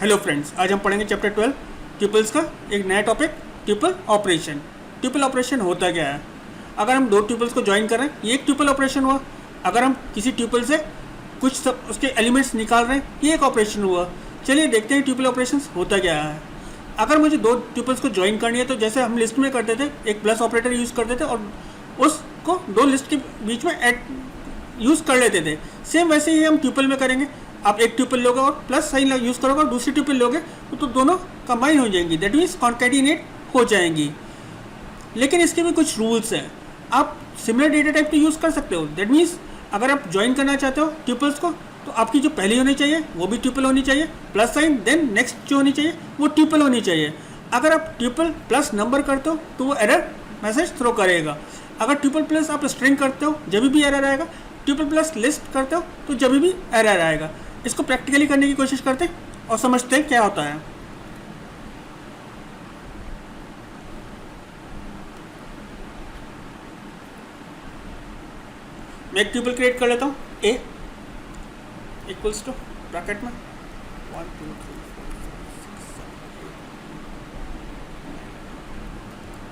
Hello friends, आज हम पढ़ेंगे चैप्टर 12 ट्यूपल्स का एक नया topic tuple operation. Tuple operation होता क्या है? अगर हम दो ट्यूपल्स को ज्वाइन कर रहे हैं, ये एक ट्यूपल ऑपरेशन हुआ। अगर हम किसी ट्यूपल से कुछ सब उसके एलिमेंट्स निकाल रहे हैं, ये एक ऑपरेशन हुआ। चलिए देखते हैं ट्यूपल ऑपरेशन होता क्या है। अगर मुझे दो ट्यूपल्स को ज्वाइन करनी है तो जैसे हम लिस्ट में करते थे, एक प्लस ऑपरेटर यूज़ करते थे और उसको दो लिस्ट के बीच में ऐड यूज़ कर लेते थे। सेम वैसे ही हम ट्यूपल में करेंगे। आप एक ट्यूपल लोगे और प्लस साइन यूज़ करोगे और दूसरी ट्यूपल लोगे तो दोनों कंबाइन हो जाएंगी, दैट मीन्स कॉन्कैटिनेट हो जाएंगी। लेकिन इसके भी कुछ रूल्स हैं। आप सिमिलर डेटा टाइप तो यूज़ कर सकते हो, दैट मीन्स अगर आप ज्वाइन करना चाहते हो ट्यूपल्स को तो आपकी जो पहली होनी चाहिए वो भी ट्यूपल होनी चाहिए, प्लस साइन, देन नेक्स्ट जो होनी चाहिए वो ट्यूपल होनी चाहिए। अगर आप ट्यूपल प्लस नंबर करते हो तो वो एरर मैसेज थ्रो करेगा। अगर ट्यूपल प्लस आप स्ट्रिंग करते हो जब भी एरर आएगा, ट्यूपल प्लस लिस्ट करते हो तो जब भी एरर आएगा। इसको प्रैक्टिकली करने की कोशिश करते हैं और समझते हैं क्या होता है। मैं एक ट्यूपल क्रिएट कर लेता हूँ, ए इक्वल्स टू ब्रैकेट में 1 2 3 4 5 6 7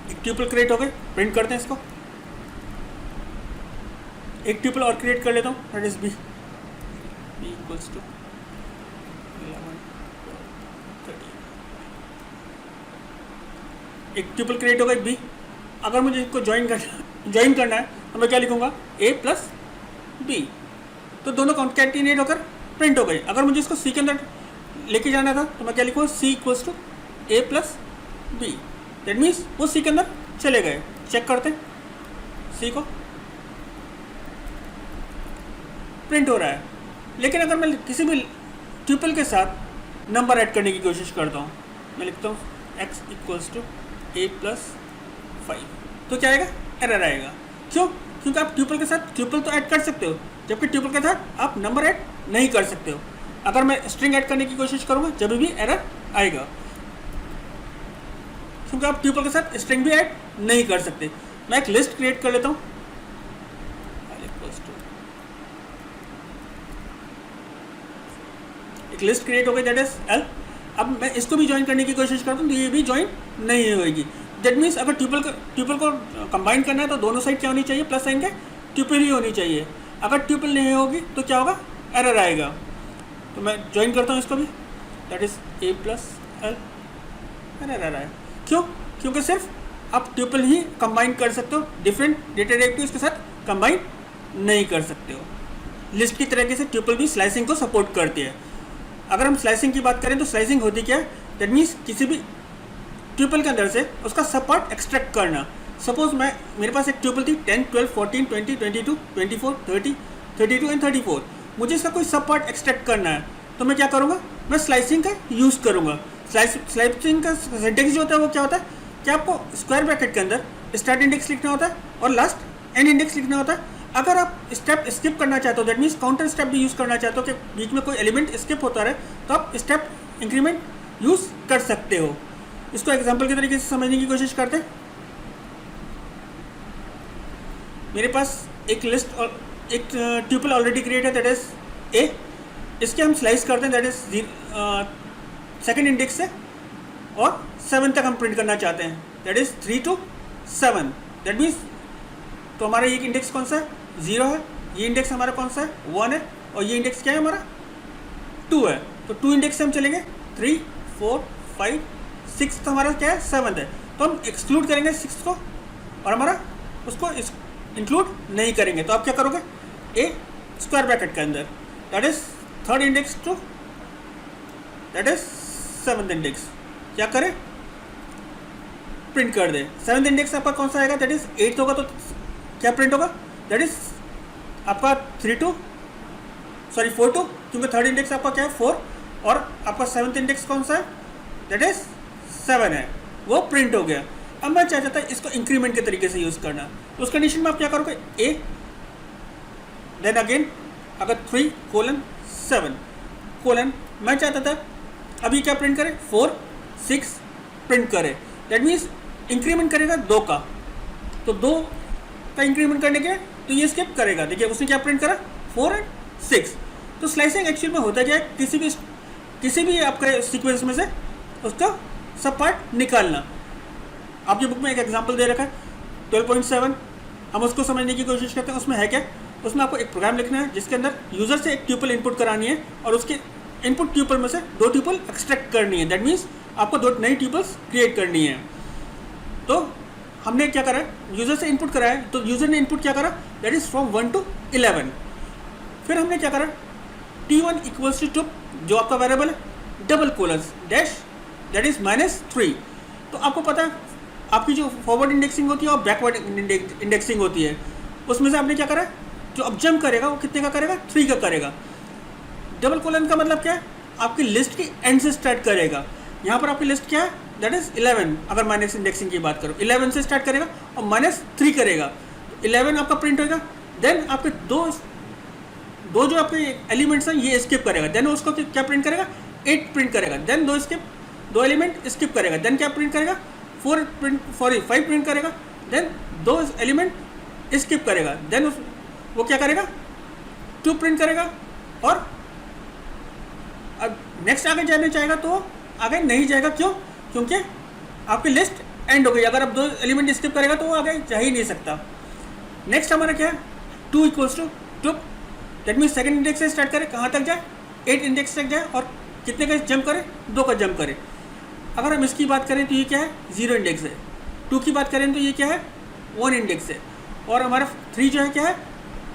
8। एक ट्यूपल क्रिएट हो गए, प्रिंट करते हैं इसको। एक ट्यूपल और क्रिएट कर लेता हूँ, that is B equals to 11 13। एक ट्यूपल क्रिएट हो गई बी। अगर मुझे इसको ज्वाइन करना है तो मैं क्या लिखूंगा, ए प्लस बी, तो दोनों कॉन्कैटिनेट होकर प्रिंट हो गई। अगर मुझे इसको सी के अंदर लेके जाना था तो मैं क्या लिखूँगा, C equals to A plus B, that means वो सी के अंदर चले गए। चेक करते हैं, सी को प्रिंट हो रहा है। लेकिन अगर मैं किसी भी ट्यूपल के साथ नंबर ऐड करने की कोशिश करता हूँ, मैं लिखता हूँ x equals to A plus 5, तो क्या आएगा, एरर आएगा। क्यों? क्योंकि आप ट्यूपल के साथ ट्यूपल तो ऐड कर सकते हो, जबकि ट्यूपल के साथ आप नंबर ऐड नहीं कर सकते हो। अगर मैं स्ट्रिंग ऐड करने की कोशिश करूँगा जब भी एरर आएगा, क्योंकि आप ट्यूपल के साथ स्ट्रिंग भी ऐड नहीं कर सकते। मैं एक लिस्ट क्रिएट कर लेता हूँ, एक लिस्ट क्रिएट हो गई, दैट इज एल। अब मैं इसको भी ज्वाइन करने की कोशिश करता हूँ तो ये भी ज्वाइन नहीं होगी। दैट मीन्स अगर ट्यूपल को कंबाइन करना है तो दोनों साइड क्या होनी चाहिए, प्लस साइन के ट्यूपल ही होनी चाहिए। अगर ट्यूपल नहीं होगी तो क्या होगा, एरर आएगा। तो मैं ज्वाइन करता हूँ इसको भी, that is a plus L, error आया। क्यों? क्योंकि सिर्फ आप ट्यूपल ही कंबाइन कर सकते हो, डिफरेंट डेटा डायरेक्टिव्स के साथ कंबाइन नहीं कर सकते हो। लिस्ट की तरीके से ट्यूपल भी स्लाइसिंग को सपोर्ट करती है। अगर हम स्लाइसिंग की बात करें तो स्लाइसिंग होती क्या है, दैट मीन्स किसी भी ट्यूपल के अंदर से उसका सब पार्ट एक्सट्रैक्ट करना। सपोज मेरे पास एक ट्यूपल थी 10 12 14 20 22 24 30 32 एंड 34। मुझे इसका कोई सब पार्ट एक्सट्रैक्ट करना है तो मैं क्या करूँगा, मैं स्लाइसिंग का यूज़ करूँगा। स्लाइसिंग का सिंटैक्स जो होता है वो क्या होता है कि आपको स्क्वायर ब्रैकेट के अंदर स्टार्ट इंडेक्स लिखना होता है और लास्ट एंड इंडेक्स लिखना होता है। अगर आप स्टेप स्किप करना चाहते हो, दैट मीन्स काउंटर स्टेप भी यूज़ करना चाहते हो कि बीच में कोई एलिमेंट स्किप होता रहे, तो आप स्टेप इंक्रीमेंट यूज़ कर सकते हो। इसको एग्जांपल के तरीके से समझने की कोशिश करते हैं। मेरे पास एक लिस्ट और एक ट्यूपल ऑलरेडी क्रिएट है, दैट इज ए। इसके हम स्लाइस करते हैं, दैट इज सेकेंड इंडेक्स से और 7 तक हम प्रिंट करना चाहते हैं, that is 3 to 7। That means तो हमारा ये इंडेक्स कौन सा है, 0 है। ये इंडेक्स हमारा कौन सा है, 1 है। और ये इंडेक्स क्या है हमारा, 2 है। तो 2 इंडेक्स से हम चलेंगे 3 4 5 6, तो हमारा क्या है, 7 है। तो हम एक्सक्लूड करेंगे 6 को और हमारा उसको इंक्लूड नहीं करेंगे। तो आप क्या करोगे, ए स्क्वायर ब्रैकेट के अंदर, that is third index to that is 7th index, क्या करें, प्रिंट कर दे। 7th इंडेक्स आपका कौन सा आएगा, दैट इज 8 होगा, तो क्या प्रिंट होगा, दैट इज आपका 4 to, क्योंकि थर्ड इंडेक्स आपका क्या है 4 और आपका 7th इंडेक्स कौन सा है, दैट इज 7 है, वो प्रिंट हो गया। अब मैं चाहता था इसको इंक्रीमेंट के तरीके से यूज़ करना, तो उस कंडीशन में आप क्या करोगे, ए देन अगेन अगर 3:7 मैं चाहता था अभी क्या प्रिंट करे, 4 6 प्रिंट करे। दैट मीन्स इंक्रीमेंट करेगा 2 का, तो 2 का इंक्रीमेंट करने के तो ये स्किप करेगा। देखिए उसने क्या प्रिंट करा, 4 and 6। तो स्लाइसिंग एक्चुअल में होता क्या है, किसी भी किसी भी आपके सीक्वेंस में से उसका सब पार्ट निकालना। आपकी बुक में एक एग्जांपल दे रखा है 12.7, हम उसको समझने की कोशिश करते हैं। उसमें है क्या, उसमें आपको एक प्रोग्राम लिखना है जिसके अंदर यूज़र से एक ट्यूपल इनपुट करानी है और उसके इनपुट ट्यूपल में से 2 ट्यूपल एक्सट्रैक्ट करनी है। दैट मीन्स आपको 2 नई ट्यूपल्स क्रिएट करनी है। तो हमने क्या करा, यूज़र से इनपुट कराया, तो यूज़र ने इनपुट क्या करा, दैट इज़ फ्रॉम 1 to 11। फिर हमने क्या करा, t1 इक्वल्स टू जो आपका वेरिएबल है डबल कोलस डैश दैट इज़ -3। तो आपको पता है आपकी जो फॉरवर्ड इंडेक्सिंग होती है और बैकवर्ड इंडेक्सिंग होती है, उसमें से आपने क्या करा, जो अब जंप करेगा वो कितने का करेगा, 3 का करेगा। डबल कोलन का मतलब क्या है, आपकी लिस्ट की एंड से स्टार्ट करेगा। यहाँ पर आपकी लिस्ट क्या है, दैट इज़ 11। अगर माइनस इंडेक्सिंग की बात करो 11 से स्टार्ट करेगा और -3 करेगा, 11 आपका प्रिंट होगा। देन आपके दो जो आपके एलिमेंट्स हैं ये स्किप करेगा, देन उसको क्या प्रिंट करेगा, 8 प्रिंट करेगा। देन 2 एलिमेंट स्किप करेगा, देन क्या प्रिंट करेगा, 5 प्रिंट करेगा। देन 2 एलिमेंट स्किप करेगा, देन वो क्या करेगा, 2 प्रिंट करेगा। और अब नेक्स्ट आगे जाना चाहेगा तो आगे नहीं जाएगा, क्यों, क्योंकि आपकी लिस्ट एंड हो गई। अगर आप 2 एलिमेंट स्किप करेगा तो वो आगे जा ही नहीं सकता। नेक्स्ट हमारा क्या है, 2 equals to tube, that means second index से स्टार्ट करे, कहाँ तक जाए, 8 इंडेक्स तक जाए और कितने का जंप करे, 2 का जंप करे। अगर हम इसकी बात करें तो ये क्या है, 0 इंडेक्स है। 2 की बात करें तो ये क्या है, 1 इंडेक्स है। और हमारा 3 जो है क्या है,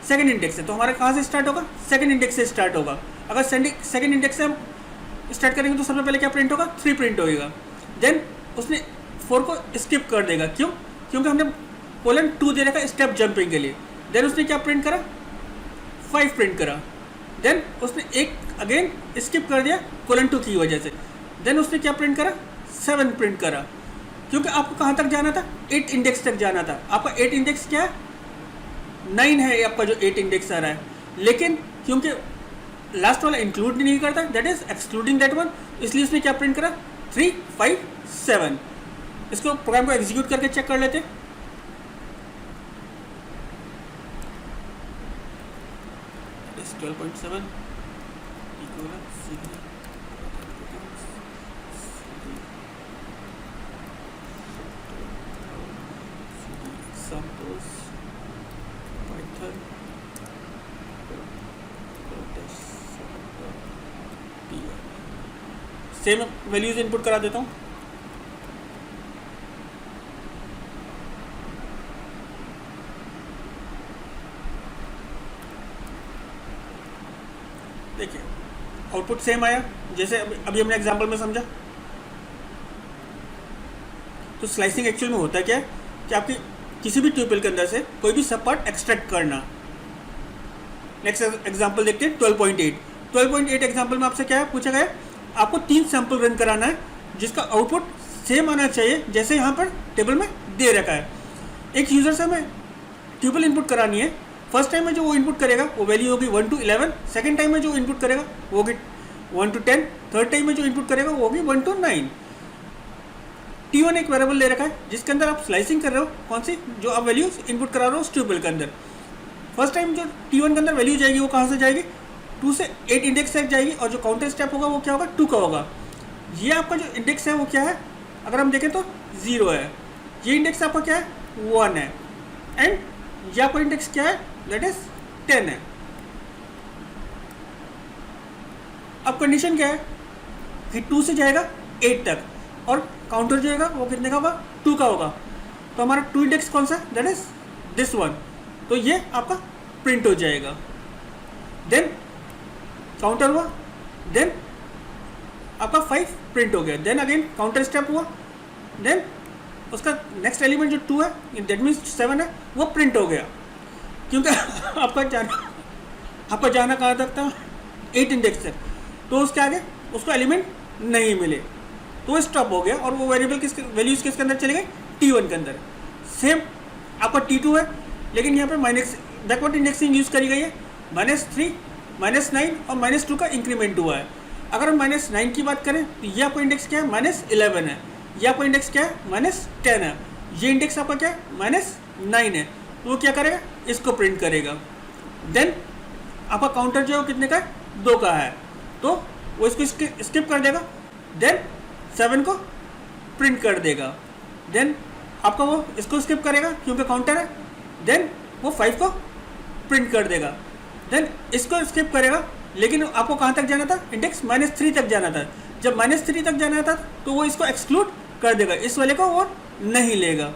सेकंड इंडेक्स है। तो हमारा कहाँ से स्टार्ट होगा, सेकंड इंडेक्स से स्टार्ट होगा। अगर सेकंड इंडेक्स से हम स्टार्ट करेंगे तो सबसे पहले क्या प्रिंट होगा, 3 प्रिंट होगा। देन उसने 4 को स्किप कर देगा, क्यों, क्योंकि हमने कोलन 2 दे रखा स्टेप जंपिंग के लिए। देन उसने क्या प्रिंट करा, 5 प्रिंट करा। देन उसने एक अगेन स्किप कर दिया कोलन 2 की वजह से। देन उसने क्या प्रिंट करा, 7 प्रिंट करा, क्योंकि आपको कहाँ तक जाना था, 8 इंडेक्स तक जाना था। आपका 8 इंडेक्स क्या है, 9 है आपका जो 8 इंडेक्स आ रहा है। लेकिन क्योंकि लास्ट वाला इंक्लूड नहीं करता, that is excluding that one, इसलिए उसने क्या प्रिंट करा, 3, 5, 7। इसको प्रोग्राम को एग्जीक्यूट करके चेक कर लेते हैं। इस 12.7 examples Python same values input करा देता हूँ। देखिए आउटपुट सेम आया जैसे अभी हमने एग्जांपल में समझा। तो स्लाइसिंग एक्चुअल में होता क्या है कि आपकी किसी भी ट्यूपल के अंदर से कोई भी सब पार्ट एक्सट्रैक्ट करना। नेक्स्ट एग्जांपल देखते हैं 12.8 एग्जांपल में आपसे क्या है पूछा गया, आपको 3 सैंपल रन कराना है जिसका आउटपुट सेम आना चाहिए जैसे यहाँ पर टेबल में दे रखा है। एक यूज़र से हमें ट्यूपल इनपुट करानी है। फर्स्ट टाइम में जो वो इनपुट करेगा वो वैल्यू होगी 1 to 11, सेकेंड टाइम में जो इनपुट करेगा वो होगी 1 to 10, थर्ड टाइम में जो इनपुट करेगा वो होगी 1 to 9। T1 एक वेरिएबल ले रखा है जिसके अंदर आप स्लाइसिंग कर रहे हो, कौन सी, जो आप वैल्यू इनपुट करा रहे हो उस ट्यूपल के अंदर। फर्स्ट टाइम जो T1 के अंदर वैल्यू जाएगी वो कहाँ से जाएगी, 2 से 8 इंडेक्स तक जाएगी और जो काउंटर स्टेप होगा वो क्या होगा, 2 का होगा। ये आपका जो इंडेक्स है वो क्या है, अगर हम देखें तो 0 है। ये इंडेक्स आपका क्या है, 1 है। एंड ये आपका इंडेक्स क्या है, दैट इज 10 है। अब कंडीशन क्या है कि 2 से जाएगा 8 तक और काउंटर जो होगा वो कितने का होगा, 2 का होगा। तो हमारा 2 इंडेक्स कौन सा, दैट इज दिस वन। तो ये आपका प्रिंट हो जाएगा। देन काउंटर हुआ, देन आपका 5 प्रिंट हो गया। देन अगेन काउंटर स्टेप हुआ, देन उसका नेक्स्ट एलिमेंट जो 2 है दैट मीन्स 7 है वो प्रिंट हो गया। क्योंकि आपका जाना कहाँ तक था, 8 इंडेक्स तक, तो उसके आगे उसको एलिमेंट नहीं मिले तो वो स्टॉप हो गया और वो वेरिएबल किसके वैल्यूज किसके अंदर चले गए, T1 के अंदर। सेम आपका T2 है लेकिन यहाँ पर माइनस बैकवर्ड इंडेक्सिंग यूज़ करी गई है। -3, -9 और -2 का इंक्रीमेंट हुआ है। अगर हम -9 की बात करें तो ये आपका इंडेक्स क्या है, -11 है। ये आपका इंडेक्स क्या है, -10 है। ये इंडेक्स आपका क्या है, -9 है। तो वो क्या करेगा, इसको प्रिंट करेगा। देन आपका काउंटर जो है कितने का है, 2 का है। तो वो इसको स्किप कर देगा, देन 7 को प्रिंट कर देगा, देन आपका वो इसको स्किप करेगा क्योंकि काउंटर है, देन वो 5 को प्रिंट कर देगा, देन इसको स्किप करेगा। लेकिन आपको कहाँ तक जाना था, इंडेक्स -3 तक जाना था। जब -3 तक जाना था तो वो इसको एक्सक्लूड कर देगा, इस वाले को वो नहीं लेगा।